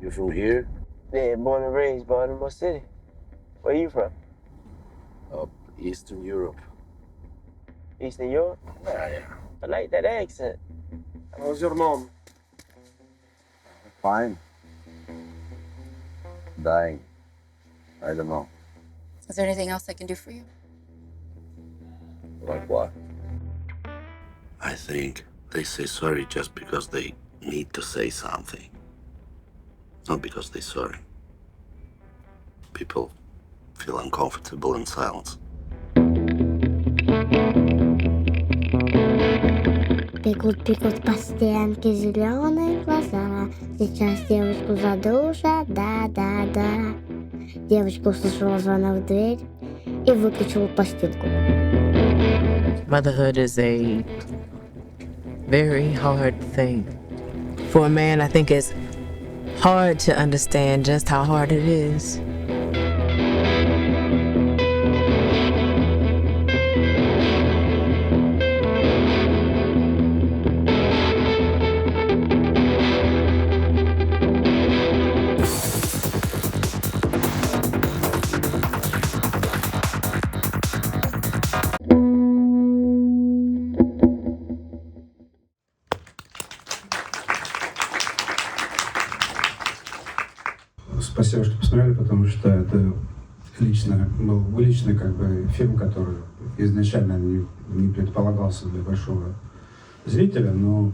You from here? Yeah, born and raised, Baltimore City. Where you from? Eastern Europe. Eastern Europe? Yeah. I like that accent. How's your mom? Fine. Dying. I don't know. Is there anything else I can do for you? Like what? I think they say sorry just because they need to say something. Not because they're sorry. People feel uncomfortable in silence. Бегут по стенке зеленые глаза. Сейчас девочку задушат, да. Девочка услышала звонок в дверь и выключила пластинку. Motherhood is a very hard thing. For a man, I think it's hard to understand just how hard it is. Спасибо, что посмотрели, потому что это был личный фильм, который изначально не предполагался для большого зрителя, но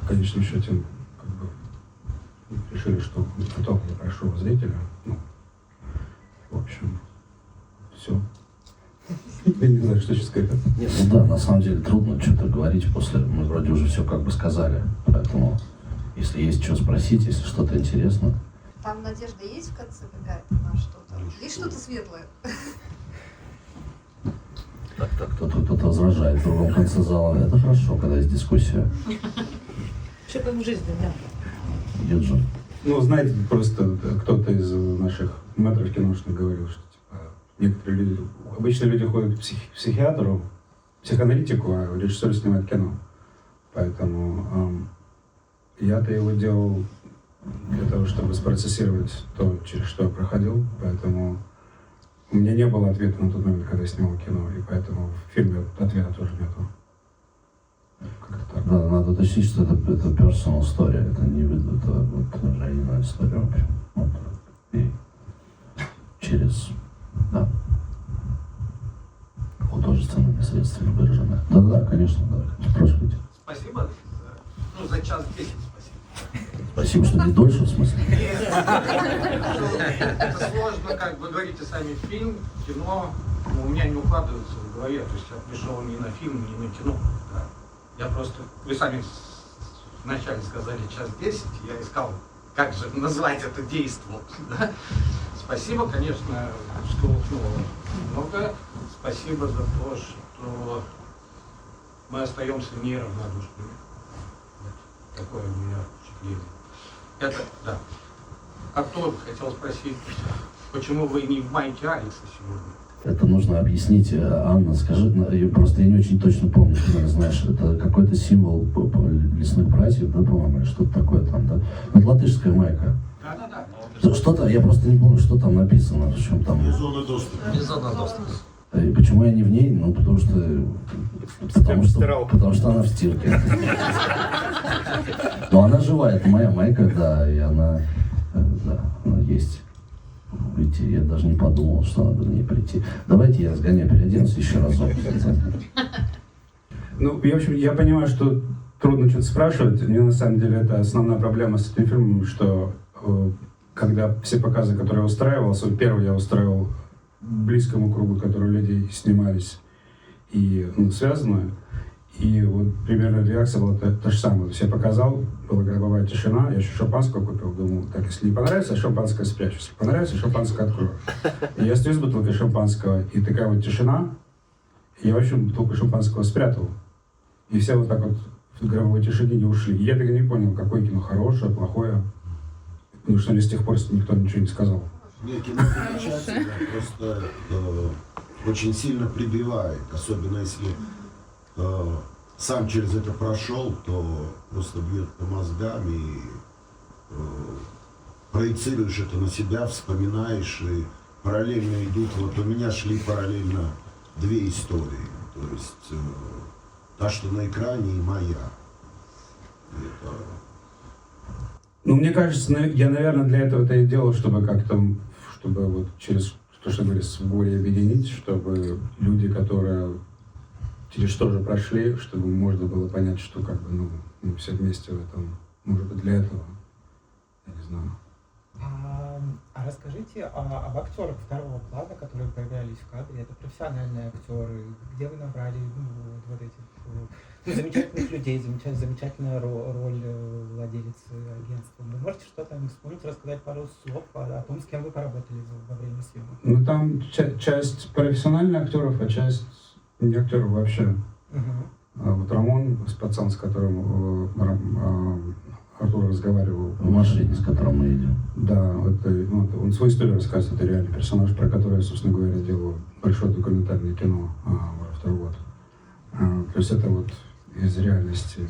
в конечном счете решили, что готов для большого зрителя. В общем, все. Я не знаю, что сейчас сказать. Да, на самом деле трудно что-то говорить после. Мы вроде уже все сказали. Поэтому, если есть что спросить, если что-то интересно. Там надежда есть в конце какая-то на что-то? Есть что-то светлое? Так, кто-то возражает в другом конце зала. Это хорошо, когда есть дискуссия. Что там в жизни, да? Юджин. Знаете, просто кто-то из наших мэтров киношных говорил, что некоторые люди, обычно люди ходят к психиатру, психоаналитику, а режиссер снимает кино. Поэтому я-то его делал для того, чтобы спроцессировать то, через что я проходил. Поэтому у меня не было ответа на тот момент, когда я снимал кино, и поэтому в фильме ответа тоже нету. Как-то так. Да, надо уточнить, что это personal story, это не это Жанина история, в общем. И через, художественными средствами выраженных. Да, конечно, спрашивайте. Спасибо за час 10. Спасибо, что не дольше, в смысле? Это сложно, вы говорите сами, фильм, кино, у меня не укладывается в голове, то есть я пришел не на фильм, не на кино. Да. Я просто, вы сами вначале сказали час 10, я искал, как же назвать это действо. Да? Спасибо, конечно, что много. Спасибо за то, что мы остаемся неравнодушными. Вот такое у меня впечатление. Это, да. Артур хотел спросить, почему вы не в майке Алекса сегодня? Это нужно объяснить. Анна, скажи, просто я не очень точно помню, что ты знаешь, это какой-то символ лесных братьев, да, по-моему, или что-то такое там, да? Это латышская майка. Да. Что-то, я просто не помню, что там написано, в чем там. Без зоны доступа. И почему я не в ней? Потому что она в стирке. Но она живая, это моя майка, да, и она есть. Я даже не подумал, что надо в ней прийти. Давайте я разгоняю, переоденусь еще разок. В общем, я понимаю, что трудно что-то спрашивать. Мне на самом деле это основная проблема с этим фильмом, что когда все показы, которые я устраивал, первый я устраивал близкому кругу, которые люди снимались и связаны. И вот примерно реакция была то же самое. Я показал, была гробовая тишина, я еще шампанского купил, думал, так, если не понравится, шампанское спрячу, если понравится, шампанское открою. И я стою с бутылкой шампанского, и такая вот тишина, и я, в общем, бутылку шампанского спрятал. И все вот так вот в гробовой тишине не ушли. И я так и не понял, какое кино хорошее, плохое. Потому что с тех пор никто ничего не сказал. Нет, кино замечательно, просто очень сильно прибивает, особенно если сам через это прошел, то просто бьет по мозгам и проецируешь это на себя, вспоминаешь, и параллельно идут, вот у меня шли параллельно две истории, то есть та, что на экране, и моя. Это... Ну, мне кажется, я, наверное, для этого это и делал, чтобы как-то, чтобы вот через то, что говорится, с более объединить, чтобы люди, которые через что же прошли, чтобы можно было понять, что как бы, ну, мы все вместе в этом, может быть, для этого, я не знаю. А расскажите об актерах второго плана, которые появлялись в кадре. Это профессиональные актеры. Где вы набрали вот этих замечательных людей, замечательная роль владелицы агентства? Вы можете что-то вспомнить, рассказать пару слов о том, с кем вы поработали во время съемок? Ну, там часть профессиональных актеров, а часть не актеров вообще. Вот Рамон, пацан, с которым Артур разговаривал. В машине, с которым мы едем. Да, он свою историю рассказывает, это реальный персонаж, про который я, собственно говоря, делаю большое документальное кино во второй год. То есть это вот из реальности.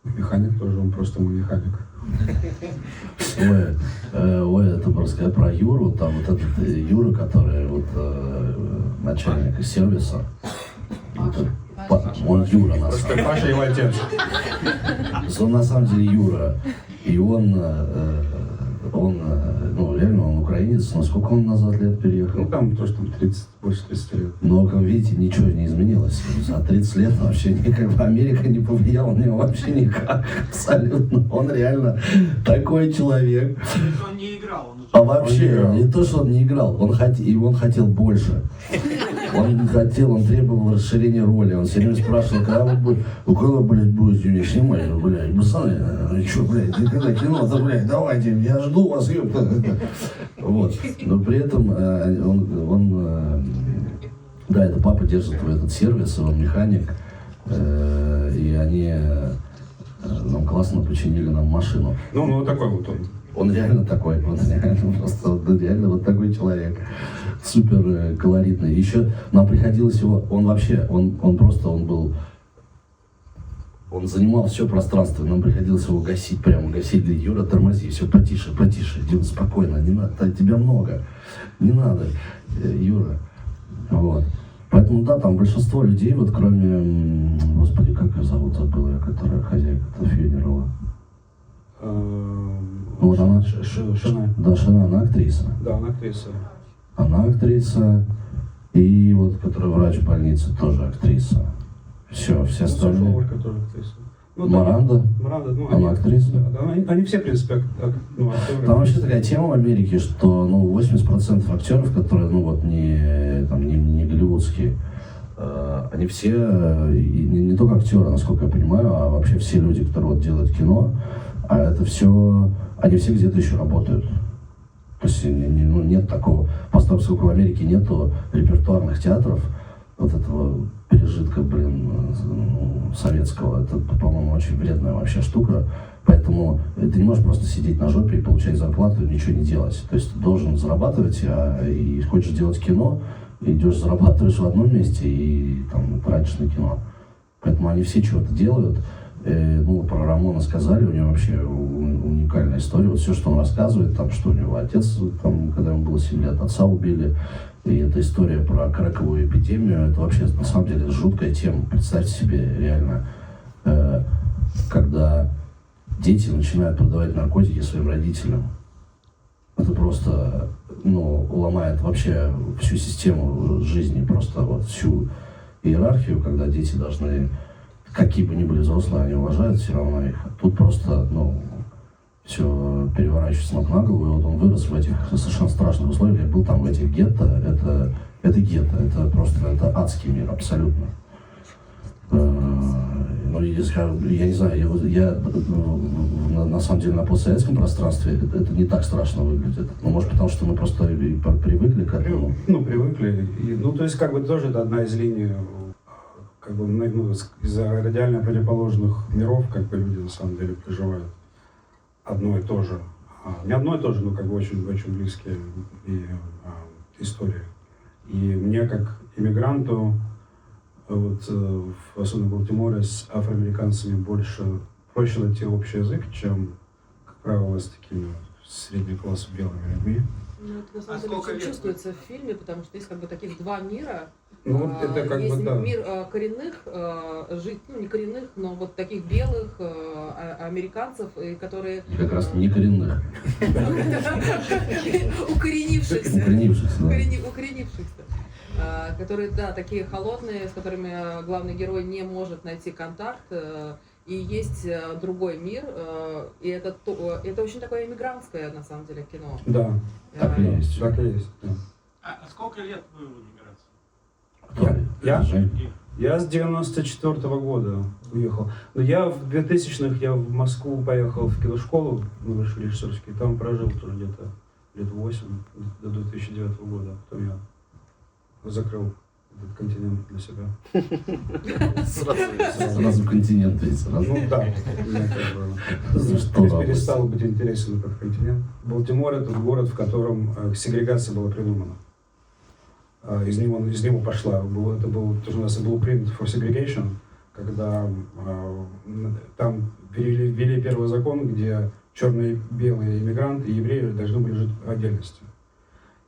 Механик тоже, он просто мой механик. Ой, это просто сказать про Юру, там вот этот Юра, который вот начальник сервиса. Он Юра, на самом деле. Паша его отец. Он на самом деле Юра. И он реально, он украинец. Но сколько он назад лет переехал? Ну, там тоже там 30, больше 30 лет. Но, как видите, ничего не изменилось. За 30 лет вообще никак Америка не повлияла на него вообще никак. Абсолютно. Он реально такой человек. Он не играл. А вообще, не то, что он не играл, он хотел больше. Он требовал расширения роли. Он все время спрашивал, когда вы, блядь, будете снимать? Ну, блядь, пацаны, ну что, блядь, когда кино-то, блядь, давайте, я жду вас, ёпта. Вот. Но при этом да, это папа держит этот сервис, он механик, и они нам классно починили нам машину. Ну, вот такой вот он. Он реально такой, он реально вот такой человек, супер колоритный. Еще нам приходилось его, он занимал все пространство, нам приходилось его гасить, говорит, Юра, тормози, все, потише, Дима, спокойно, не надо, тебя много, не надо, Юра, вот. Поэтому, да, там большинство людей, вот кроме, господи, как ее зовут, забыла я, которая хозяйка фьюнерала. Вот она, Шина. Да, Шина, она актриса. Да, она актриса. Она актриса, и вот, которая врач в больнице, тоже актриса. Все остальные. Ольга тоже актриса. Маранда, она актриса. Да, они все, в принципе, актеры. Там вообще такая тема в Америке, что 80% актеров, которые, не голливудские, они все, не только актеры, насколько я понимаю, а вообще все люди, которые вот делают кино, а это все, они все где-то еще работают. То есть нет такого, поскольку в Америке нету репертуарных театров, вот этого пережитка, советского, это, по-моему, очень вредная вообще штука. Поэтому ты не можешь просто сидеть на жопе и получать зарплату и ничего не делать. То есть ты должен зарабатывать, и хочешь делать кино, идешь зарабатываешь в одном месте и там тратишь на кино. Поэтому они все чего-то делают. Про Рамона сказали, у него вообще уникальная история. Вот все, что он рассказывает, там, что у него отец, там, когда ему было 7 лет, отца убили. И эта история про краковую эпидемию, это вообще, на самом деле, жуткая тема. Представьте себе, реально, когда дети начинают продавать наркотики своим родителям. Это просто, ломает вообще всю систему жизни, просто вот всю иерархию, когда дети должны, какие бы ни были взрослые, они уважают все равно их. Тут просто, все переворачивается с ног на голову, и вот он вырос в этих совершенно страшных условиях. Я был там в этих гетто, это гетто, это просто, это адский мир, абсолютно. Я не знаю, я на самом деле на постсоветском пространстве это не так страшно выглядит. Может, потому что мы просто привыкли к этому. Привыкли. То есть, тоже это одна из линий, из-за радиально противоположных миров, люди на самом деле проживают одно и то же. Не одно и то же, но очень, очень близкие истории. И мне, как иммигранту, вот, особенно в Балтиморе, с афроамериканцами проще найти общий язык, чем, как правило, с такими среднего класса белыми людьми. Ну, это на самом деле очень чувствуется в фильме, потому что есть как бы таких два мира. Ну, это как есть бы, да. мир коренных, ну не коренных, но вот таких белых американцев, которые... Как раз не коренных. Укоренившихся. Укоренившихся. Которые, да, такие холодные, с которыми главный герой не может найти контакт. И есть другой мир, и это очень такое иммигрантское, на самом деле, кино. Да, так и есть. Так и есть, да. А сколько лет вы в эмиграции? Я с 94-го года уехал. Но я в 2000-х я в Москву поехал в киношколу, на высший режиссерский, там прожил тоже где-то лет 8, до 2009 года. Потом я закрыл этот континент для себя. Сразу континент ведь. Ну да. Перестал быть интересен этот континент. Балтимор — это город, в котором сегрегация была придумана. Из него пошла. Это был blueprint for segregation, когда там ввели первый закон, где черные, белые иммигранты и евреи должны были жить в отдельности.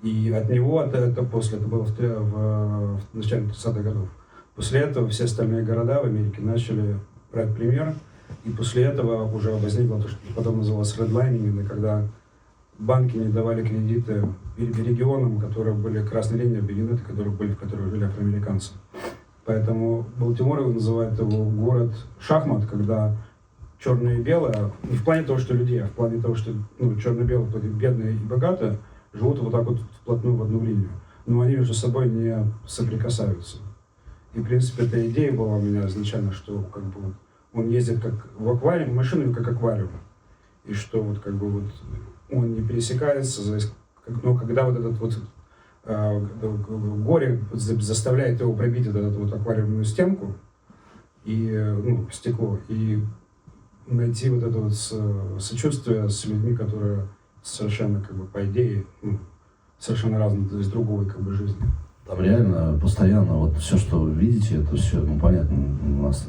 И от него, это было в начале 30-х годов. После этого все остальные города в Америке начали брать пример, и после этого уже возникло то, что потом называлось redlining, когда банки не давали кредиты регионам, которые были красной линией объединены, в которых жили афроамериканцы. Поэтому Балтимор называют его город шахмат, когда черные и белые, не в плане того, что людей, а в плане того, что черно-белые, бедные и богатые, живут вот так вот вплотную в одну линию. Но они между собой не соприкасаются. И, в принципе, эта идея была у меня изначально, что как бы вот, он ездит как в аквариум, машину как аквариум. И что вот как бы вот он не пересекается, но когда вот этот вот горе заставляет его пробить вот эту вот аквариумную стенку, и, стекло, и найти вот это вот сочувствие с людьми, которые совершенно, как бы, по идее, совершенно разные из другой, как бы, жизни. Там реально постоянно вот все, что вы видите, это все, понятно, у нас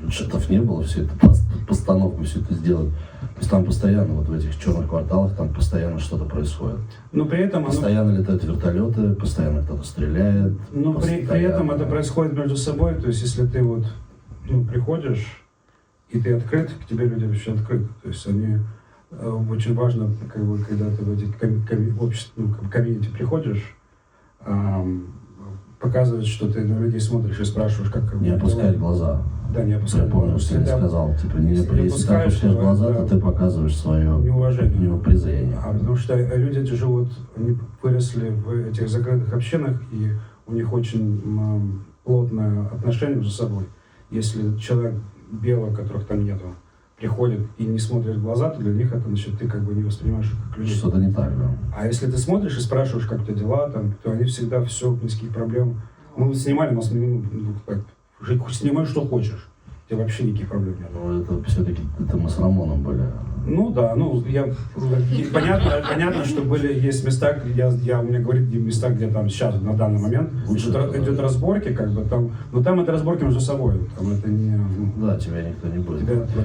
бюджетов не было, все это постановку, все это сделать. То есть там постоянно, вот в этих черных кварталах, там постоянно что-то происходит. Но при этом постоянно летают вертолеты, постоянно кто-то стреляет. Но при этом это происходит между собой, то есть если ты вот, приходишь, и ты открыт, к тебе люди вообще открыты. То есть они... Очень важно, как бы, когда ты в эти комьюнити приходишь, показывать, что ты на людей смотришь и спрашиваешь, как... Не опускать глаза. Да, не опускать глаза. Я помню, что ты сказал, если ты опускаешь глаза, то ты показываешь свое неуважение. Потому что люди эти живут, они выросли в этих закрытых общинах, и у них очень плотное отношение между собой. Если человек белый, которых там нету, приходит и не смотрит в глаза, то для них это, значит, ты как бы не воспринимаешь их как людей. Что-то не так, да. А если ты смотришь и спрашиваешь, как у тебя дела, там, то они всегда все, без каких проблем. Мы снимали, нас снимай, что хочешь. У тебя вообще никаких проблем нет. Ну, это все-таки мы с Рамоном были. Ну да, понятно, что есть места, у меня говорит места, где там сейчас, на данный момент, идут разборки, как бы там, но там это разборки между собой, там это не... Да, тебя никто не будет.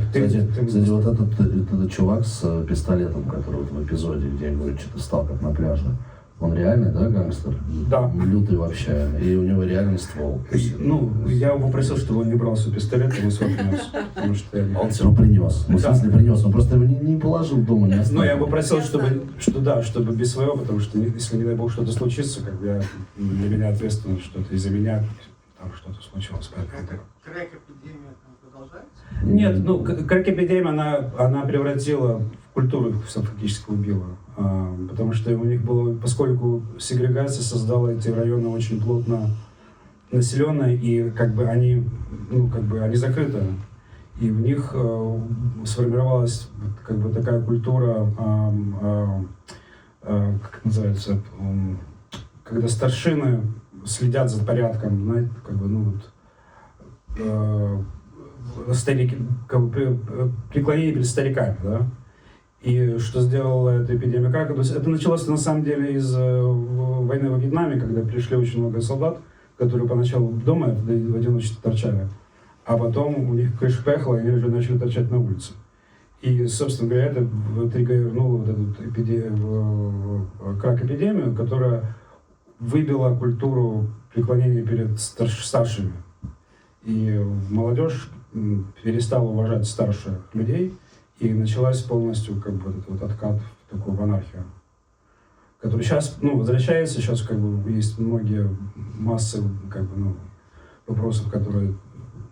Кстати, вот этот чувак с пистолетом, который вот в эпизоде, где я говорю, что-то стал как на пляже, он реальный, да, гангстер? Да. Лютый вообще, и у него реальный ствол. Я его попросил, чтобы он не брал свой пистолет, и он свой принес. Потому что он все равно принес. В смысле принес, он просто его не положил дома, не оставил. Я попросил, чтобы без своего, потому что если, не дай бог, что-то случится, как бы для меня ответственно что-то из-за меня, там что-то случилось. Крэк-эпидемия продолжается? Нет, крэк-эпидемия, она превратила в культуру, фактически убила. Потому что у них было, поскольку сегрегация создала эти районы очень плотно населенные, и как бы они закрыты. И в них сформировалась как бы такая культура, как называется, когда старшины следят за порядком, знаете, как бы, старики, как бы, преклонение перед стариками, да. И что сделала эта эпидемия крака? То есть это началось на самом деле из войны во Вьетнаме, когда пришли очень много солдат, которые поначалу дома в одиночестве торчали, а потом у них крыша поехала, и они уже начали торчать на улице. И, собственно говоря, это триггернуло вот эту крак-эпидемию, которая выбила культуру преклонения перед старшими. И молодежь перестала уважать старших людей, и началась полностью как бы этот вот откат в такую анархию, который сейчас, возвращается, сейчас как бы есть многие массы как бы, вопросов, которые,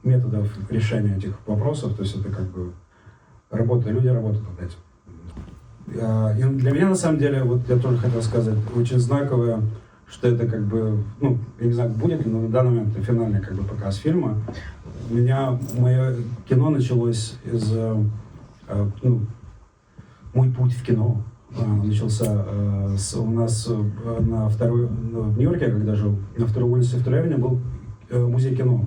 методов решения этих вопросов, то есть это как бы люди работают над этим. И для меня, на самом деле, вот я тоже хотел сказать, очень знаковое, что это как бы, я не знаю, будет ли, но на данный момент это финальный как бы показ фильма. У меня мое кино началось из, мой путь в кино начался у нас в Нью-Йорке, когда жил, на 2-й улице 2-й авеню был музей кино,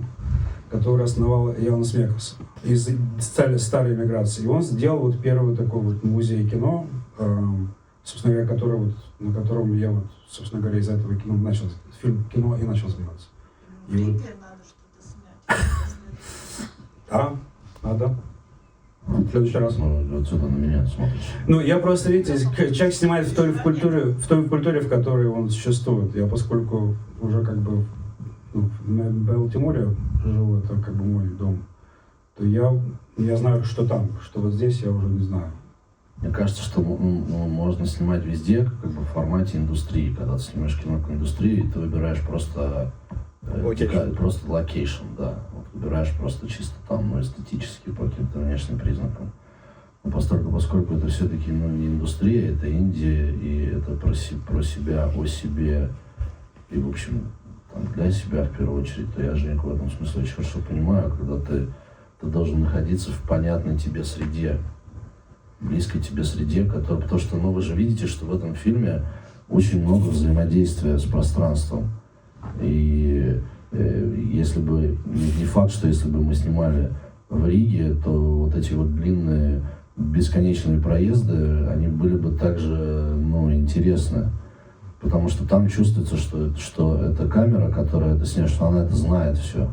который основал Янус Мекас из старой эмиграции. И он сделал вот первый такой вот музей кино, собственно говоря, на котором я вот, собственно говоря, из этого кино начал, кино и начал заниматься. И вот... надо что-то снять. Да, надо. В следующий раз. Отсюда на меня смотришь. Я просто, видите, человек снимает в той культуре, в которой он существует. Я, поскольку уже как бы на Балтиморе живу, это как бы мой дом, то я знаю, что там, что вот здесь я уже не знаю. Мне кажется, что можно снимать везде, как бы в формате индустрии. Когда ты снимаешь кино к индустрии, ты выбираешь просто локейшн, да. Вот выбираешь просто чисто там, эстетически по каким-то внешним признакам. Но поскольку это все-таки не индустрия, это Индия, и это про себя, о себе, и, в общем, там, для себя в первую очередь, то я Женьку в этом смысле очень хорошо понимаю, когда ты должен находиться в понятной тебе среде, близкой тебе среде, потому что, вы же видите, что в этом фильме очень много взаимодействия с пространством. И если бы, не факт, что если бы мы снимали в Риге, то вот эти вот длинные бесконечные проезды, они были бы также, интересны. Потому что там чувствуется, что эта камера, которая это снимает, что она это знает все.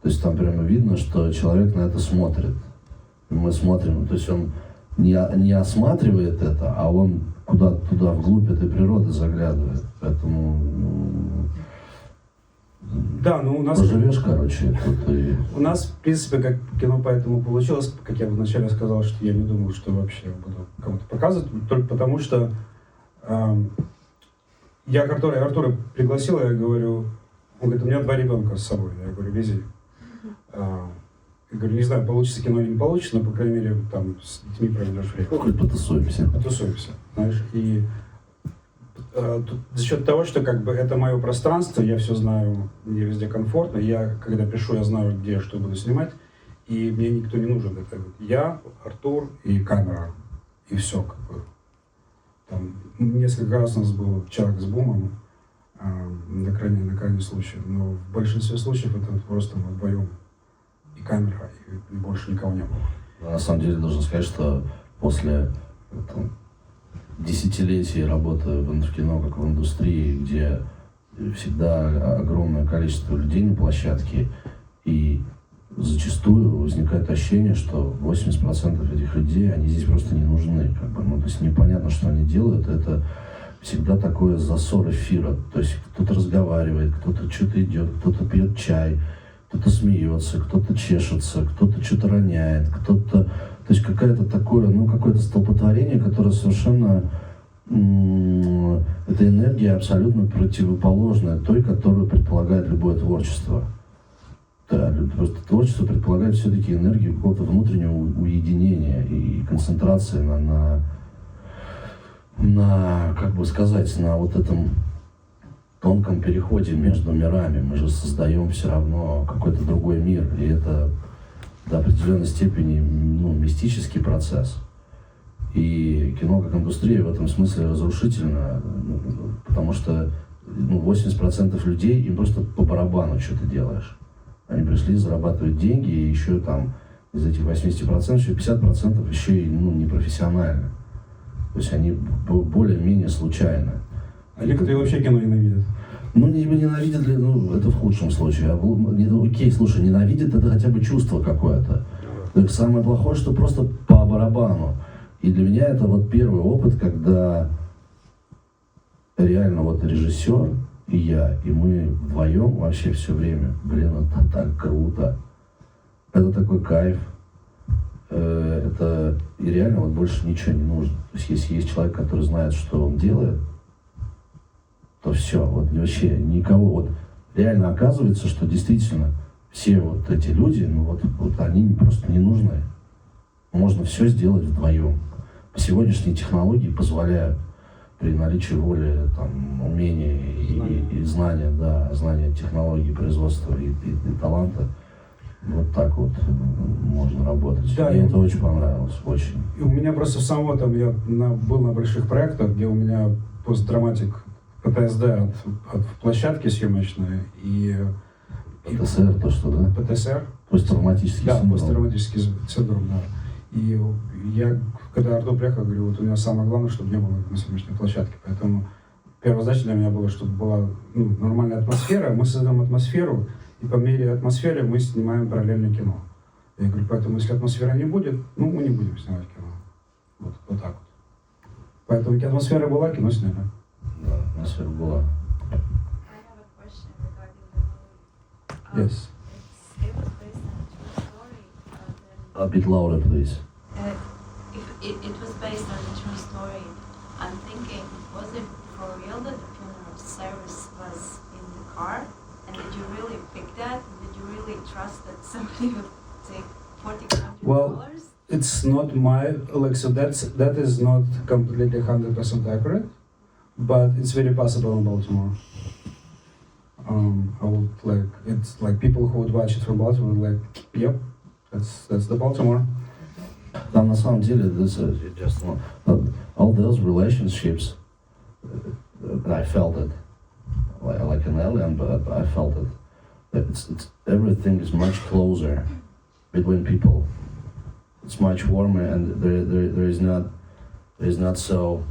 То есть там прямо видно, что человек на это смотрит. И мы смотрим, то есть он не осматривает это, а он куда-то туда, вглубь этой природы заглядывает. Поэтому, да, у нас... Поживешь, короче, тут и... У нас, в принципе, как кино поэтому получилось, как я вначале сказал, что я не думал, что вообще буду кому-то показывать, только потому что я Артура пригласил, я говорю, он говорит, у меня 2 ребенка с собой, я говорю, вези. Я говорю, не знаю, получится кино или не получится, но, по крайней мере, там с детьми проведешь время. Хоть потусуемся. Знаешь, и за счет того, что как бы это мое пространство, я все знаю, мне везде комфортно, я, когда пишу, я знаю, где что буду снимать, и мне никто не нужен. Это вот я, Артур и камера, и все, как бы. Там несколько раз у нас был человек с бумом, на крайний случай, но в большинстве случаев это вот просто мы вдвоем. И камера, и больше никого не было. На самом деле, должен сказать, что после десятилетий работы в кино, как в индустрии, где всегда огромное количество людей на площадке, и зачастую возникает ощущение, что 80% этих людей, они здесь просто не нужны. Как бы, то есть непонятно, что они делают. Это всегда такое засор эфира. То есть кто-то разговаривает, кто-то что-то идет, кто-то пьет чай, кто-то смеется, кто-то чешется, кто-то что-то роняет, кто-то... То есть какое-то такое, какое-то столпотворение, которое совершенно... Это энергия абсолютно противоположная той, которую предполагает любое творчество. Да, просто творчество предполагает все-таки энергию какого-то внутреннего уединения и концентрации на, как бы сказать, на вот этом тонком переходе между мирами. Мы же создаем все равно какой-то другой мир, и это до определенной степени мистический процесс. И кино как индустрия в этом смысле разрушительно, потому что 80% людей, им просто по барабану что ты делаешь. Они пришли зарабатывать деньги, и еще там из этих 80% еще 50% еще и непрофессионально. То есть они более-менее случайны. А некоторые вообще кино ненавидят. Ну, ненавидит ли, ну, это в худшем случае. Окей, слушай, ненавидит это хотя бы чувство какое-то. Так самое плохое, что просто по барабану. И для меня это вот первый опыт, когда реально вот режиссер и я, и мы вдвоем вообще все время, блин, это так круто. Это такой кайф. Это и реально вот больше ничего не нужно. То есть если есть человек, который знает, что он делает, то все, вот вообще никого, вот реально оказывается, что действительно все вот эти люди, ну вот они просто не нужны. Можно все сделать вдвоем. Сегодняшние технологии позволяют при наличии воли, там, умения и знания, да, знания технологий, производства и таланта, вот так вот можно работать. Да, мне это очень понравилось, очень. И у меня просто самого там, я был на больших проектах, где у меня постдраматик ПТСД от площадки съемочной и... ПТСР, то что, да? ПТСР. Посттравматический синдром. Да, посттравматический синдром, да. И я, когда Артур приехал, говорю, вот у меня самое главное, чтобы не было на съемочной площадке. Поэтому первая задача для меня была, чтобы была нормальная атмосфера. Мы создаем атмосферу, и по мере атмосферы мы снимаем параллельное кино. Я говорю, поэтому если атмосферы не будет, мы не будем снимать кино. Вот так вот. Поэтому атмосфера была, кино сняли. Да, атмосфера была. Yes. It was based on a true story. A bit louder, please. If it was based on a true story, I'm thinking, was it for real that the funeral service was in the car? And did you really pick that? Did you really trust that somebody would take $40,000? Well, it's not my, like, so that is not completely 100% accurate, but it's very possible in Baltimore. I would like, it's like people who would watch it from Baltimore would like, yep, that's the Baltimore. Там на самом деле, all those relationships, I felt it, like an alien, but I felt it. It's everything is much closer between people. It's much warmer, and there is not so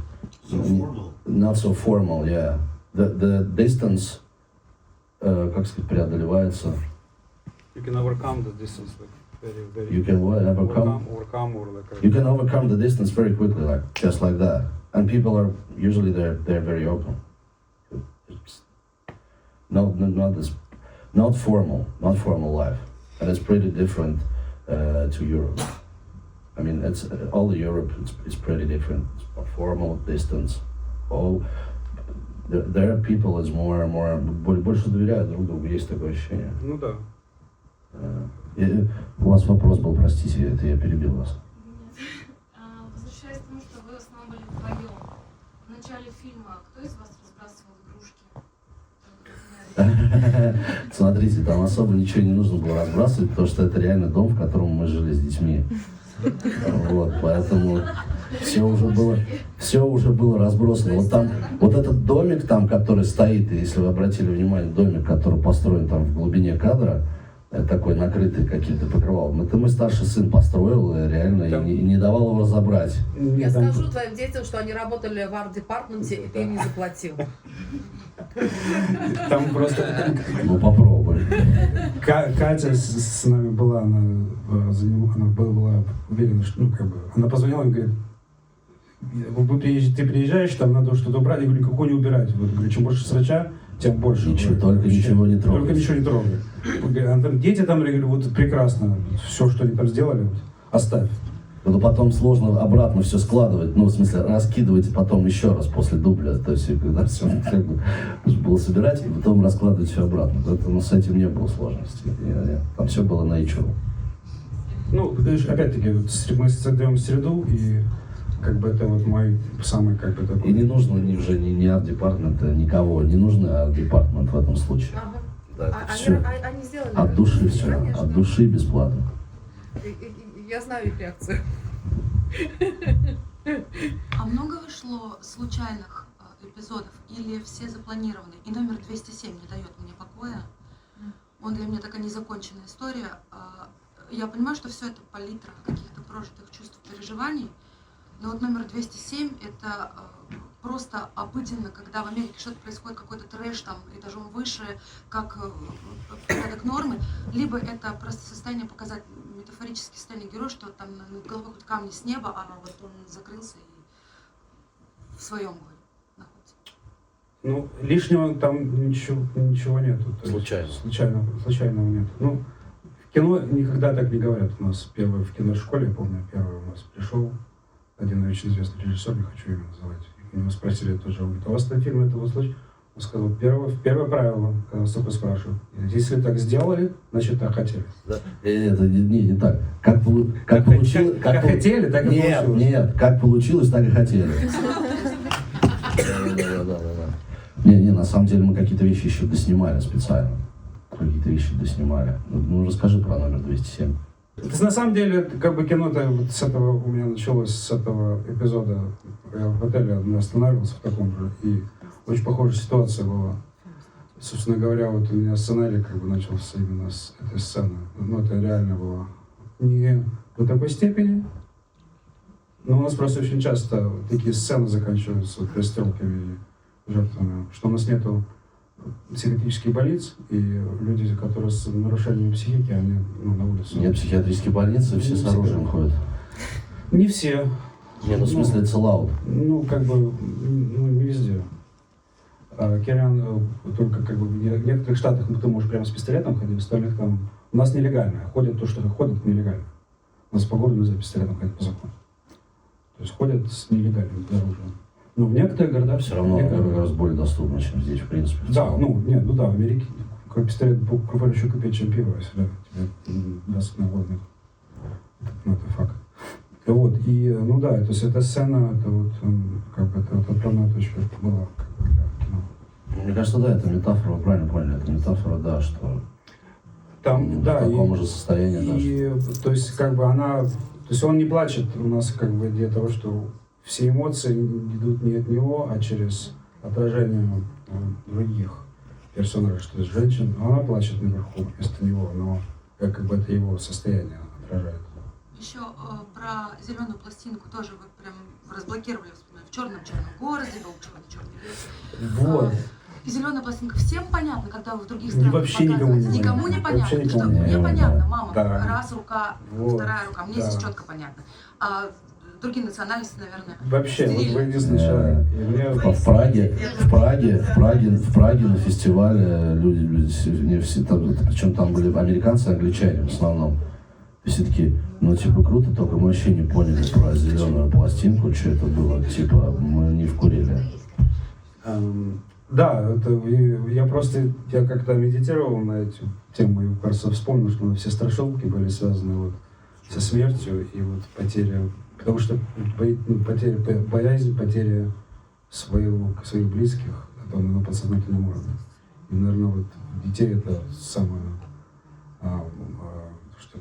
formal. Not so formal, yeah. The distance, как сказать, преодолевается. You can overcome the distance, like very. You can overcome or like. You can overcome the distance very quickly, like just like that. And people are usually they're very open. It's not formal life, and it's pretty different to Europe. I mean, it's all Europe. It's pretty different. It's more formal, distance. There people is more больше доверяют друг другу, есть такое ощущение. Ну да. У вас вопрос был, простите, это я перебил вас. Возвращаясь к тому, что вы в основном были вдвоем. В начале фильма кто из вас разбрасывал игрушки? Смотрите, там особо ничего не нужно было разбрасывать, потому что это реально дом, в котором мы жили с детьми. Вот, поэтому все уже было разбросано. Вот там, вот этот домик там, который стоит, если вы обратили внимание, домик, который построен там в глубине кадра, такой накрытый каким-то покрывалом. Это мой старший сын построил, реально, и не давал его разобрать. Я скажу твоим детям, что они работали в арт-департменте, и ты им не заплатил. Там просто... Ну попробуй. Катя с нами была, она была уверена, что, она позвонила и говорит, ты приезжаешь, там надо что-то убрать. Я говорю, никакого не убирать. Вот, говорю, чем больше срача, тем больше. Ничего не трогай. Только ничего не трогай. Дети там, я говорю, вот прекрасно, все, что они там сделали, вот, оставь. Но потом сложно обратно все складывать, ну, в смысле, раскидывать потом еще раз после дубля. То есть, когда все нужно было собирать, и потом раскладывать все обратно. Поэтому с этим не было сложности. Там все было nature. Ну, опять-таки, мы создаем среду, и это вот мой самый такой... И не нужно уже ни арт-департмента, никого. Не нужно арт-департмент в этом случае. Ага. Да, все. Они сделали от души все. Конечно. От души бесплатно. Я знаю их реакцию. А много вышло случайных эпизодов или все запланированы? И номер 207 не дает мне покоя. Он для меня такая незаконченная история. Я понимаю, что все это палитра каких-то прожитых чувств, переживаний. Но вот номер 207 это просто обыденно, когда в Америке что-то происходит, какой-то трэш там этажом выше, как порядок нормы, либо это просто состояние показать, метафорическое состояние героя, что там над головой хоть камни с неба, а вот он закрылся и в своем горе находится. Ну, лишнего там ничего нету. Случайного нет. Ну, в кино никогда так не говорят. У нас первый в киношколе, я помню, первый у нас пришел один очень известный режиссер, не хочу имя называть. У него спросили тоже, он говорит, у вас на фильме этого случая? Он сказал, первое правило, когда вас только спрашивают, если так сделали, значит так хотели. Это не так. Как получилось, как хотели, так и получилось. Нет, как получилось, так и хотели. Не, на самом деле мы какие-то вещи еще доснимали специально. Ну, расскажи про номер 207. На самом деле, как бы кино-то вот с этого у меня началось, с этого эпизода. Я в отеле останавливался в таком же, и очень похожая ситуация была. Собственно говоря, вот у меня сценарий как бы начался именно с этой сцены. Ну, это реально было не до такой степени, но у нас просто очень часто такие сцены заканчиваются вот перестрелками и жертвами, что у нас нету психиатрических больниц, и люди, которые с нарушениями психики, они на улице. Нет психиатрические больницы, все с оружием ходят. Не все. Не, ну в смысле it's allowed. Ну, как бы, не везде. Кириан только как бы в некоторых штатах ты можешь прямо с пистолетом ходить, в остальных там. У нас нелегально. Ходят то, что ходят, нелегально. У нас по городу нельзя пистолетом ходить по закону. То есть ходят с нелегальным оружием. Но в некоторых городах все равно раз более доступно, чем здесь, в принципе. Да, да, в Америке какой пистолет проще купить, чем пиво, если тебе даст нагодный. Это факт. Вот, и, ну да, то есть эта сцена, это вот, как бы, это вот отправная точка была, как бы, для кино. Мне кажется, да, это метафора, вы правильно поняли, это метафора, да, что там, да, в таком же состоянии, да. То есть, как бы она, то есть он не плачет у нас, как бы, для того, что все эмоции идут не от него, а через отражение других персонажей, что есть женщин. Она плачет наверху вместо него, но как бы это его состояние отражает. Еще про зеленую пластинку тоже вы прям разблокировали, в черном городе был черный лес. Вот. И зеленая пластинка всем понятно, когда вы в других странах вообще никому не понятно. Что мне понятно, мама, раз рука, вторая рука, мне здесь четко понятно. А другие национальности, наверное. Вообще, вот вы единственный человек. В Праге на фестивале люди все, причем там были американцы и англичане в основном. Все такие, ну типа круто, только мы вообще не поняли про зеленую пластинку, что это было, типа мы не вкурили. Да, я как-то медитировал на эту тему и просто вспомнил, что все страшилки были связаны вот со смертью и вот потерей, потому что боязнь потери своих близких, это на подсознательном уровне. И, наверное, вот детей это самое, что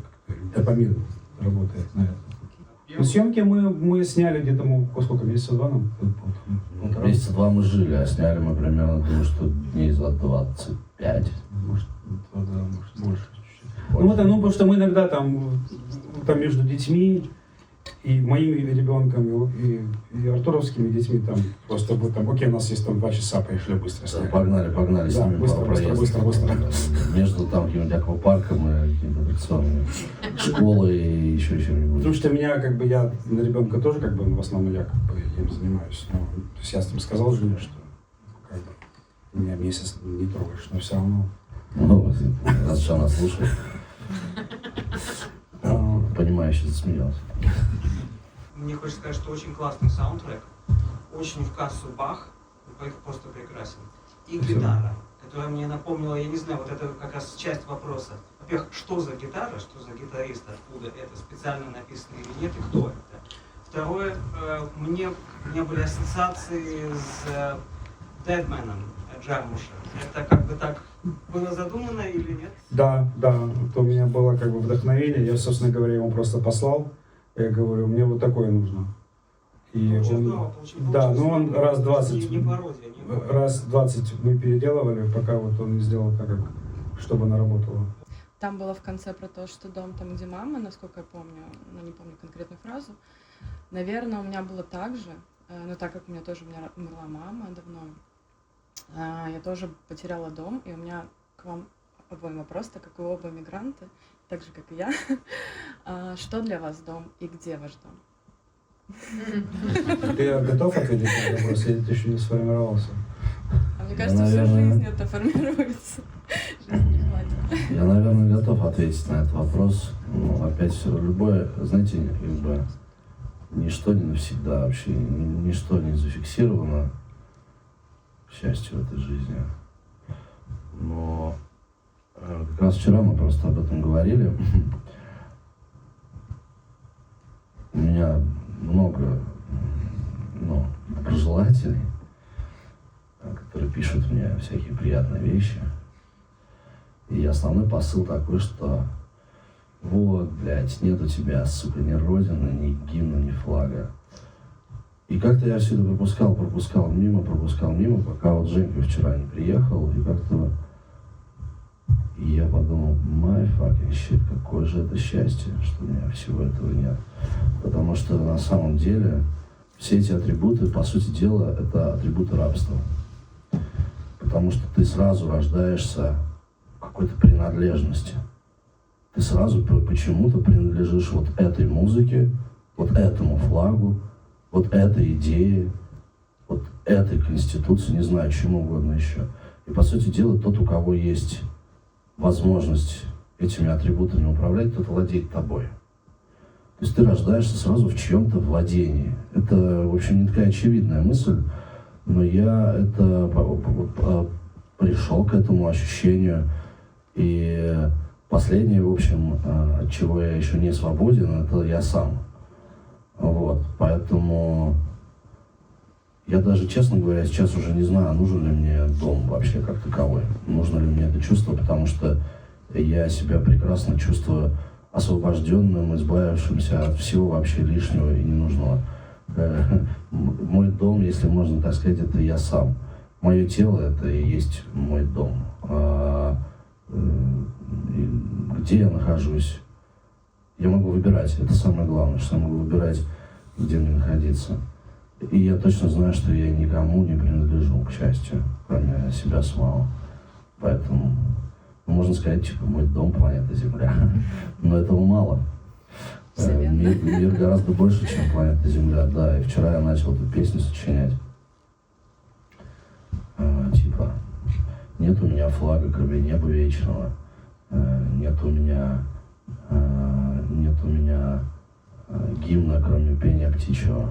допамин работает на это. Ну, съемки мы сняли где-то, сколько, месяца два нам? Месяца два мы жили, а сняли мы примерно, думаю, что дней за 25. Может, больше чуть-чуть. Потому что мы иногда там между детьми и моими ребенком, и артуровскими детьми там просто окей, у нас есть там 2 часа, поехали быстро. Да, погнали, с ними быстро. Между там каким-нибудь аквапарком и какими-то аттракционами, школой и еще что-нибудь. Потому что я на ребенка тоже в основном я им занимаюсь. То есть я с ним сказал жене, что меня месяц не трогаешь, но все равно. Ну, раз что она слушает. Понимающе засмеялся. Мне хочется сказать, что очень классный саундтрек, очень в кассу Бах, просто прекрасен. И гитара, которая мне напомнила, я не знаю, вот это как раз часть вопроса. Во-первых, что за гитара, что за гитарист, откуда это, специально написано или нет, и кто это. Второе, у меня были ассоциации с Дэдмэном Джармуша. Это как бы так было задумано или нет? Да, это у меня было вдохновение, я, собственно говоря, ему просто послал. Я говорю, мне вот такое нужно. И он раз 20 мы переделывали, пока вот он не сделал так, чтобы она работала. Там было в конце про то, что дом там, где мама, насколько я помню, но не помню конкретную фразу. Наверное, у меня было так же. но так как у меня умерла мама давно, я тоже потеряла дом, и у меня к вам обоим вопрос, так как вы оба мигранты, так же, как и я. Что для вас дом и где ваш дом? Ты готов ответить на этот вопрос, или ты еще не сформировался? А мне кажется, всю жизнь это формируется. Я, наверное, готов ответить на этот вопрос. Ну, опять все, любое, знаете, как бы ничто не навсегда вообще, ничто не зафиксировано, к счастью, в этой жизни. Но как раз вчера мы просто об этом говорили. У меня много доброжелателей, которые пишут мне всякие приятные вещи. И основной посыл такой, что вот, блядь, нет у тебя, сука, ни родины, ни гимна, ни флага. И как-то я все это пропускал мимо, пока вот Женька вчера не приехал, и как-то я подумал, my fucking shit, какое же это счастье, что у меня всего этого нет. Потому что на самом деле все эти атрибуты, по сути дела, это атрибуты рабства. Потому что ты сразу рождаешься в какой-то принадлежности. Ты сразу почему-то принадлежишь вот этой музыке, вот этому флагу, вот этой идее, вот этой конституции, не знаю, чему угодно еще. И, по сути дела, тот, у кого есть возможность этими атрибутами управлять, тот владеет тобой. То есть ты рождаешься сразу в чьем-то владении. Это, в общем, не такая очевидная мысль, но я пришел к этому ощущению. И последнее, в общем, от чего я еще не свободен, это я сам. Вот, поэтому я даже, честно говоря, сейчас уже не знаю, нужен ли мне дом вообще как таковой, нужно ли мне это чувство, потому что я себя прекрасно чувствую освобожденным, избавившимся от всего вообще лишнего и ненужного. Мой дом, если можно так сказать, это я сам. Мое тело — это и есть мой дом. Где я нахожусь, я могу выбирать. Это самое главное, что я могу выбирать, где мне находиться. И я точно знаю, что я никому не принадлежу, к счастью, кроме себя самого. Поэтому, можно сказать, типа, мой дом — планета Земля. Но этого мало. Мир гораздо больше, чем планета Земля. Да, и вчера я начал эту песню сочинять. Типа, нет у меня флага, кроме неба вечного. Нет у меня гимна, кроме пения птичьего.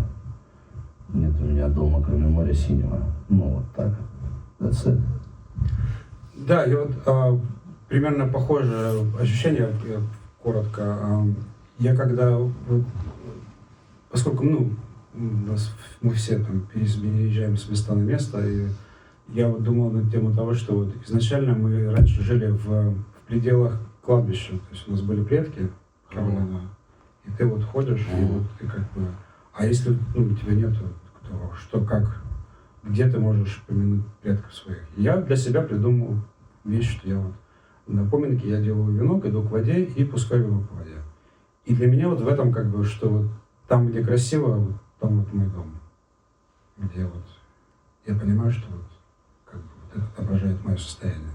Нет у меня дома, кроме моря синего. Ну, вот так. That's it. Да, и вот примерно похожее ощущение, коротко. Я когда, поскольку, мы все там переезжаем с места на место, и я вот думал на тему того, что вот изначально мы раньше жили в пределах кладбища, то есть у нас были предки, и ты вот ходишь, и вот ты как бы, а если у тебя нету, что, как, где ты можешь помянуть предков своих? Я для себя придумал вещь, что я вот на поминке я делаю венок, иду к воде и пускаю его по воде. И для меня вот в этом как бы, что вот там, где красиво, вот, там вот мой дом, где вот я понимаю, что вот как бы вот это отображает мое состояние.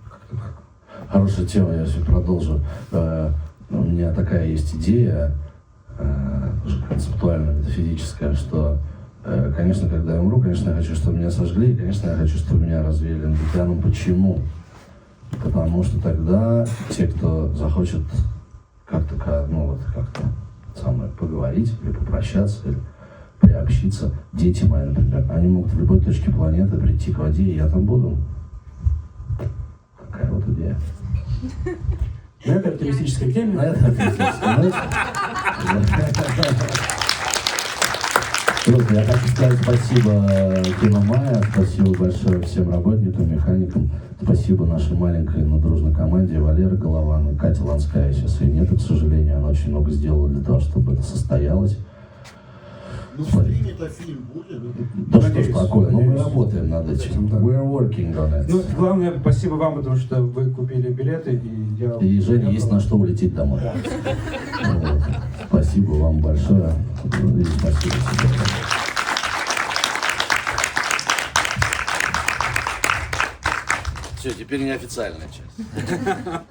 Как-то так. Хорошая тема, я все продолжу. У меня такая есть идея, уже концептуальная, метафизическая, что, конечно, когда я умру, конечно, я хочу, чтобы меня сожгли, и, конечно, я хочу, чтобы меня развеяли над океаном. Почему? Потому что тогда те, кто захочет как-то, как-то со мной поговорить, или попрощаться, или приобщиться, дети мои, например, они могут в любой точке планеты прийти к воде, и я там буду. Такая вот идея. На этой оптимистической теме. На этой оптимистической ноте. Круто. Я хочу сказать спасибо Кино Майя, спасибо большое всем работникам, механикам, спасибо нашей маленькой, но дружной команде Валера Голован и Катя Ланская. Сейчас ее нет, к сожалению, она очень много сделала для того, чтобы это состоялось. Ну, стримить-то фильм будет? Да что ж такое, мы работаем над этим. We're working on it. Ну, главное, спасибо вам, потому что вы купили билеты, и я... И Жене есть на что улететь домой. Вот. Спасибо. Спасибо вам большое. И спасибо тебе. Все, теперь неофициальная часть.